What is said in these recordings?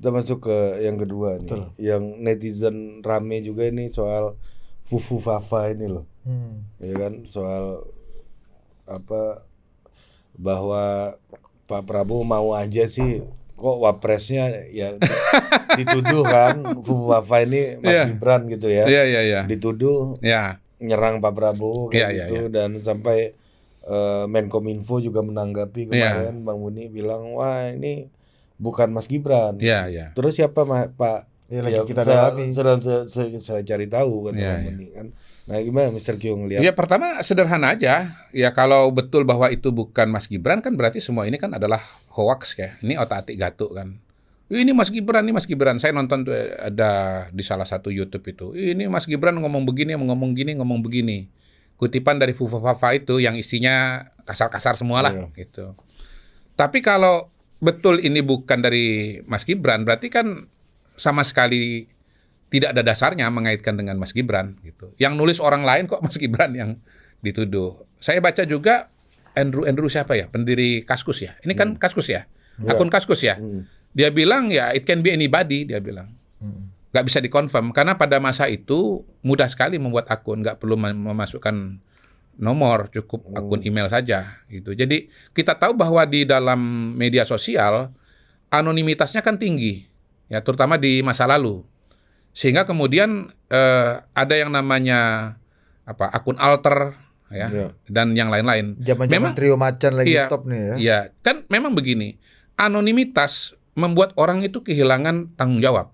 Kita masuk ke yang kedua nih. Betul. Yang netizen rame juga ini soal Fufu Fafa ini loh. Ya kan, soal apa, bahwa Pak Prabowo mau aja sih kok wapresnya ya dituduh kan Fufu Fafa ini Mas Iya. Gibran gitu ya. Iya. Dituduh Ya. nyerang Pak Prabowo kayak Iya, gitu dan sampai Menkominfo juga menanggapi kemarin Bang Muni bilang wah ini bukan Mas Gibran. Iya. Terus siapa Pak? Ya, lagi kita dalami. Saya cari tahu kata Bang Muni kan. Nah gimana Mr. Q ngelihat? Ya pertama sederhana aja. Ya kalau betul bahwa itu bukan Mas Gibran kan berarti semua ini kan adalah hoax ya. Ini otak-atik gatuk kan. Ini Mas Gibran, ini Mas Gibran. Saya nonton tuh ada di salah satu YouTube itu. Ini Mas Gibran ngomong begini, ngomong begini. Kutipan dari Fufu Fafa itu yang isinya kasar-kasar semua lah gitu. Tapi kalau betul ini bukan dari Mas Gibran, berarti kan sama sekali tidak ada dasarnya mengaitkan dengan Mas Gibran gitu. Yang nulis orang lain kok Mas Gibran yang dituduh. Saya baca juga Andrew siapa ya? Pendiri Kaskus ya. Ini kan Kaskus ya. Akun Kaskus ya. Dia bilang ya it can be anybody, dia bilang. Nggak bisa dikonfirm karena pada masa itu mudah sekali membuat akun, nggak perlu memasukkan nomor, cukup akun email saja gitu. Jadi kita tahu bahwa di dalam media sosial anonimitasnya kan tinggi ya, terutama di masa lalu. Sehingga kemudian ada yang namanya akun alter ya dan yang lain-lain. Zaman-zaman trio macan lagi top nih ya. Iya, kan memang begini. Anonimitas membuat orang itu kehilangan tanggung jawab.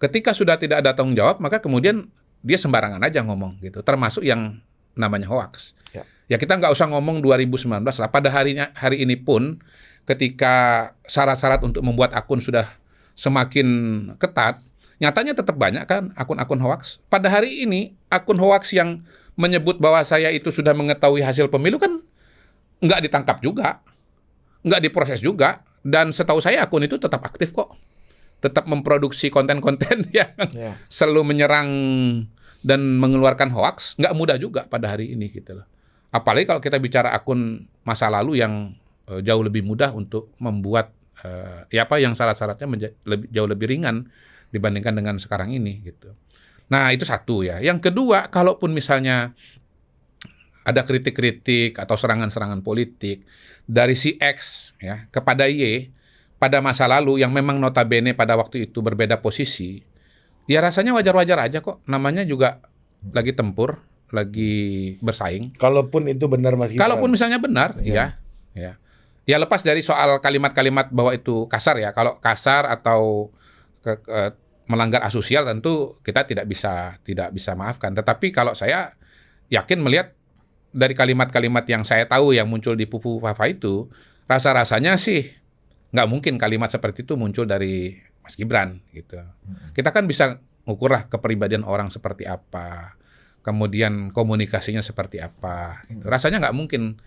Ketika sudah tidak ada tanggung jawab, maka kemudian dia sembarangan aja ngomong gitu. Termasuk yang namanya hoax. Ya kita nggak usah ngomong 2019 lah. Pada hari ini pun, ketika syarat-syarat untuk membuat akun sudah semakin ketat, nyatanya tetap banyak kan akun-akun hoax. Pada hari ini, akun hoax yang menyebut bahwa saya itu sudah mengetahui hasil pemilu kan nggak ditangkap juga, nggak diproses juga. Dan setahu saya akun itu tetap aktif kok. Tetap memproduksi konten-konten yang selalu menyerang dan mengeluarkan hoax, nggak mudah juga pada hari ini gitu loh. Apalagi kalau kita bicara akun masa lalu yang jauh lebih mudah untuk membuat yang syarat-syaratnya jauh lebih ringan dibandingkan dengan sekarang ini gitu. Nah itu satu ya. Yang kedua, kalaupun misalnya ada kritik-kritik atau serangan-serangan politik dari si X ya kepada Y pada masa lalu yang memang notabene pada waktu itu berbeda posisi, ya rasanya wajar-wajar aja kok. Namanya juga lagi tempur, lagi bersaing. Kalaupun itu benar Mas Gibran. Kalaupun misalnya benar, ya. Ya lepas dari soal kalimat-kalimat bahwa itu kasar ya. Kalau kasar atau melanggar asosial tentu kita tidak bisa maafkan. Tetapi kalau saya yakin melihat dari kalimat-kalimat yang saya tahu yang muncul di Fufu Fafa itu, rasa-rasanya sih nggak mungkin kalimat seperti itu muncul dari Mas Gibran gitu. Kita kan bisa ngukurlah kepribadian orang seperti apa, kemudian komunikasinya seperti apa. Gitu. Rasanya nggak mungkin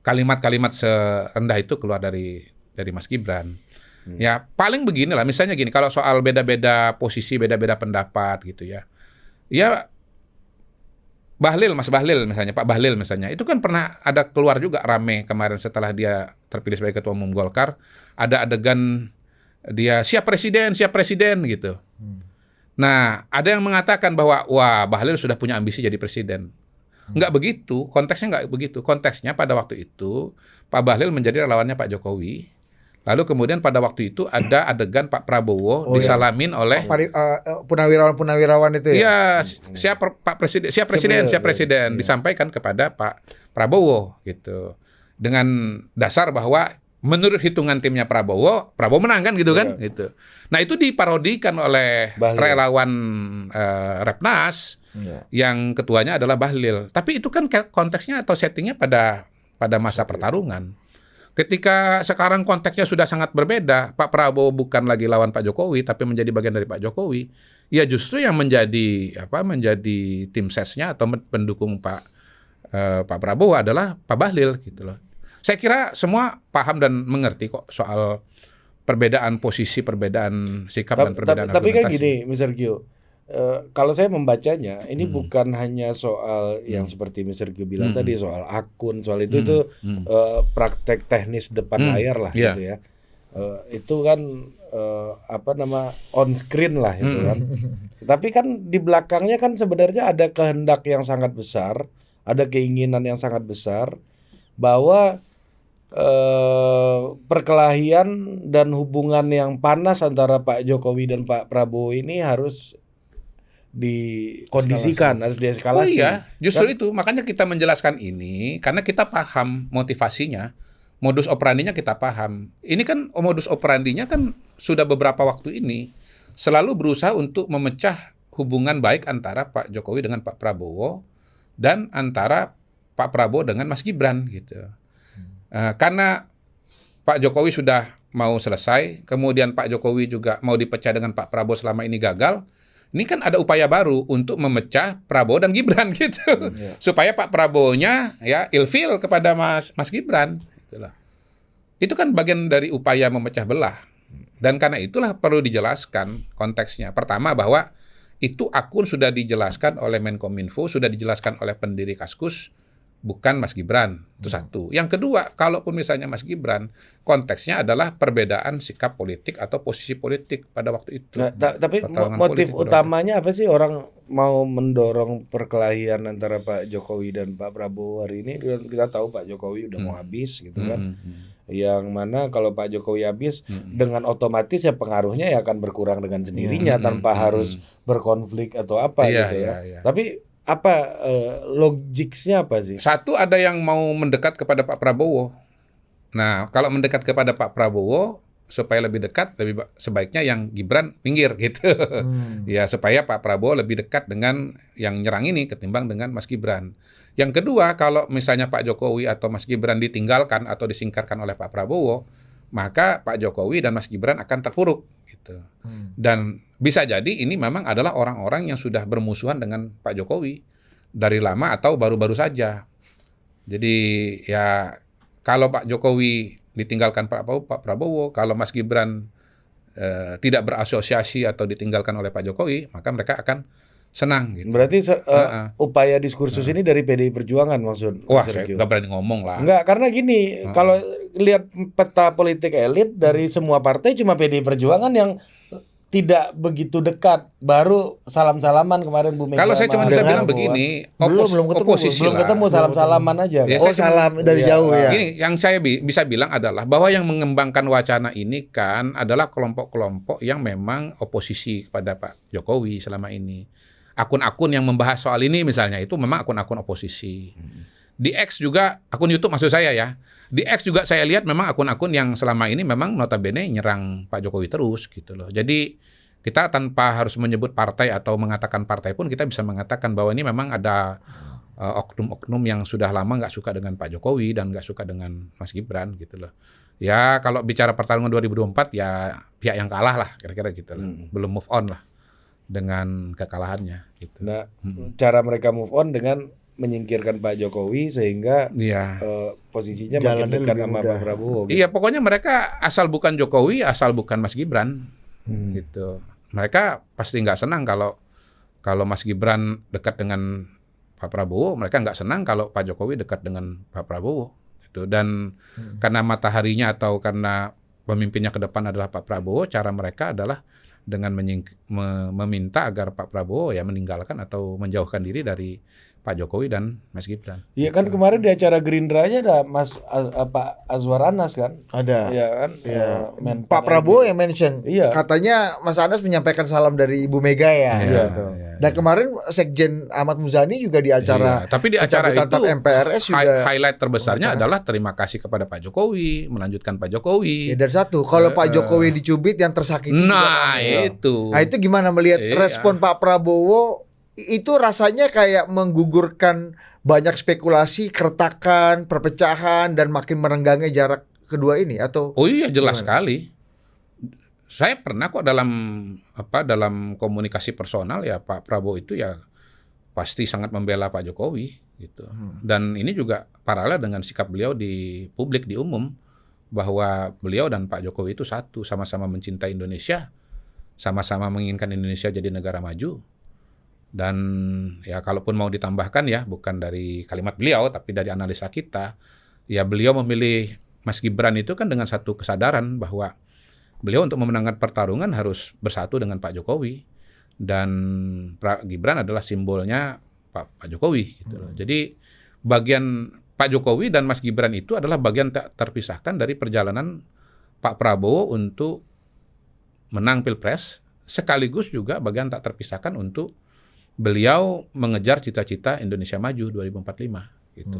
kalimat-kalimat serendah itu keluar dari Mas Gibran. Ya paling beginilah, misalnya gini, kalau soal beda-beda posisi, beda-beda pendapat gitu ya. Ya Mas Bahlil misalnya, Pak Bahlil misalnya, itu kan pernah ada keluar juga rame kemarin setelah dia terpilih sebagai Ketua Umum Golkar, ada adegan dia siap presiden gitu. Nah, ada yang mengatakan bahwa wah Bahlil sudah punya ambisi jadi presiden. Nggak begitu, konteksnya nggak begitu. Konteksnya pada waktu itu Pak Bahlil menjadi relawannya Pak Jokowi. Lalu kemudian pada waktu itu ada adegan Pak Prabowo disalamin oleh punawirawan itu ya. Iya, siap presiden disampaikan kepada Pak Prabowo gitu. Dengan dasar bahwa menurut hitungan timnya Prabowo menang kan gitu kan gitu. Nah, itu diparodikan oleh relawan Repnas yang ketuanya adalah Bahlil. Tapi itu kan konteksnya atau settingnya pada masa pertarungan. Ketika sekarang konteksnya sudah sangat berbeda, Pak Prabowo bukan lagi lawan Pak Jokowi, tapi menjadi bagian dari Pak Jokowi, ya justru yang menjadi tim sesnya atau pendukung Pak Prabowo adalah Pak Bahlil gitu loh. Saya kira semua paham dan mengerti kok soal perbedaan posisi, perbedaan sikap dan perbedaan argumentasi. Tapi kan gini, Mr. Q, kalau saya membacanya ini bukan hanya soal yang seperti Mr. Q bilang tadi soal akun, soal itu praktek teknis depan layar lah gitu ya. Itu kan on screen lah itu kan. Tapi kan di belakangnya kan sebenarnya ada kehendak yang sangat besar, ada keinginan yang sangat besar bahwa perkelahian dan hubungan yang panas antara Pak Jokowi dan Pak Prabowo ini harus dikondisikan, harus dieskalasi. Oh iya, justru itu makanya kita menjelaskan ini karena kita paham motivasinya, modus operandinya kita paham. Ini kan modus operandinya kan sudah beberapa waktu ini selalu berusaha untuk memecah hubungan baik antara Pak Jokowi dengan Pak Prabowo dan antara Pak Prabowo dengan Mas Gibran gitu. Karena Pak Jokowi sudah mau selesai, kemudian Pak Jokowi juga mau dipecah dengan Pak Prabowo selama ini gagal. Ini kan ada upaya baru untuk memecah Prabowo dan Gibran gitu, supaya Pak Prabowo-nya ya ilfil kepada Mas Gibran. Itulah. Itu kan bagian dari upaya memecah belah. Dan karena itulah perlu dijelaskan konteksnya. Pertama bahwa itu akun sudah dijelaskan oleh Menkominfo, sudah dijelaskan oleh pendiri Kaskus, bukan Mas Gibran. Itu satu. Yang kedua, kalaupun misalnya Mas Gibran, konteksnya adalah perbedaan sikap politik atau posisi politik pada waktu itu. Nah, tapi motif utamanya apa sih orang mau mendorong perkelahian antara Pak Jokowi dan Pak Prabowo hari ini? Kita tahu Pak Jokowi udah mau habis gitu kan. Yang mana kalau Pak Jokowi habis dengan otomatis ya pengaruhnya ya akan berkurang dengan sendirinya tanpa harus berkonflik atau apa gitu ya. Tapi apa logiknya apa sih? Satu, ada yang mau mendekat kepada Pak Prabowo. Nah, kalau mendekat kepada Pak Prabowo supaya lebih dekat, lebih sebaiknya yang Gibran minggir gitu. Ya, supaya Pak Prabowo lebih dekat dengan yang nyerang ini ketimbang dengan Mas Gibran. Yang kedua, kalau misalnya Pak Jokowi atau Mas Gibran ditinggalkan atau disingkirkan oleh Pak Prabowo, maka Pak Jokowi dan Mas Gibran akan terpuruk gitu. Dan bisa jadi ini memang adalah orang-orang yang sudah bermusuhan dengan Pak Jokowi dari lama atau baru-baru saja. Jadi ya kalau Pak Jokowi ditinggalkan Pak Prabowo, kalau Mas Gibran tidak berasosiasi atau ditinggalkan oleh Pak Jokowi, maka mereka akan senang gitu. Berarti upaya diskursus ini dari PDI Perjuangan maksud? Wah, saya nggak berani ngomong lah. Enggak, karena gini, kalau lihat peta politik elit dari semua partai cuma PDI Perjuangan yang tidak begitu dekat, baru salam-salaman kemarin Bu Mega. Kalau saya cuma bisa bilang begini, belum ketemu salam-salaman aja. Ya, salam dari jauh ya. Gini, yang saya bisa bilang adalah bahwa yang mengembangkan wacana ini kan adalah kelompok-kelompok yang memang oposisi kepada Pak Jokowi selama ini. Akun-akun yang membahas soal ini misalnya itu memang akun-akun oposisi. Di X juga, akun YouTube maksud saya ya. Di X juga saya lihat memang akun-akun yang selama ini memang notabene nyerang Pak Jokowi terus gitu loh. Jadi kita tanpa harus menyebut partai atau mengatakan partai pun kita bisa mengatakan bahwa ini memang ada oknum-oknum yang sudah lama nggak suka dengan Pak Jokowi dan nggak suka dengan Mas Gibran gitu loh. Ya kalau bicara pertarungan 2024 ya pihak yang kalah lah kira-kira gitu loh. Belum move on lah dengan kekalahannya gitu. Nah, cara mereka move on dengan menyingkirkan Pak Jokowi sehingga posisinya makin dekat sama Pak Prabowo. Gitu. Iya, pokoknya mereka asal bukan Jokowi, asal bukan Mas Gibran, gitu. Mereka pasti nggak senang kalau Mas Gibran dekat dengan Pak Prabowo. Mereka nggak senang kalau Pak Jokowi dekat dengan Pak Prabowo. Gitu. Dan karena mataharinya atau karena pemimpinnya ke depan adalah Pak Prabowo, cara mereka adalah dengan meminta agar Pak Prabowo ya meninggalkan atau menjauhkan diri dari Pak Jokowi dan Mas Gibran. Iya kan kemarin di acara Gerindra aja ada Pak Azwar Anas kan? Ada. Iya kan? Ya. Pak Prabowo yang mention. Iya. Katanya Mas Anas menyampaikan salam dari Ibu Mega ya. Iya. Gitu. Dan kemarin Sekjen Ahmad Muzani juga di acara. Iya. Tapi di acara itu MPRS juga highlight terbesarnya adalah terima kasih kepada Pak Jokowi, melanjutkan Pak Jokowi. Ya, dan satu, kalau Pak Jokowi dicubit yang tersakiti. Nah itu. Nah itu gimana melihat respon Pak Prabowo? Itu rasanya kayak menggugurkan banyak spekulasi, keretakan, perpecahan, dan makin merenggangnya jarak kedua ini atau? Oh iya jelas sekali. Saya pernah kok dalam komunikasi personal ya Pak Prabowo itu ya pasti sangat membela Pak Jokowi gitu. Dan ini juga paralel dengan sikap beliau di publik di umum bahwa beliau dan Pak Jokowi itu satu, sama-sama mencintai Indonesia, sama-sama menginginkan Indonesia jadi negara maju. Dan ya kalaupun mau ditambahkan ya bukan dari kalimat beliau tapi dari analisa kita ya beliau memilih Mas Gibran itu kan dengan satu kesadaran bahwa beliau untuk memenangkan pertarungan harus bersatu dengan Pak Jokowi, dan Gibran adalah simbolnya Pak Jokowi gitu loh. Jadi bagian Pak Jokowi dan Mas Gibran itu adalah bagian tak terpisahkan dari perjalanan Pak Prabowo untuk menang Pilpres, sekaligus juga bagian tak terpisahkan untuk beliau mengejar cita-cita Indonesia Maju 2045 gitu.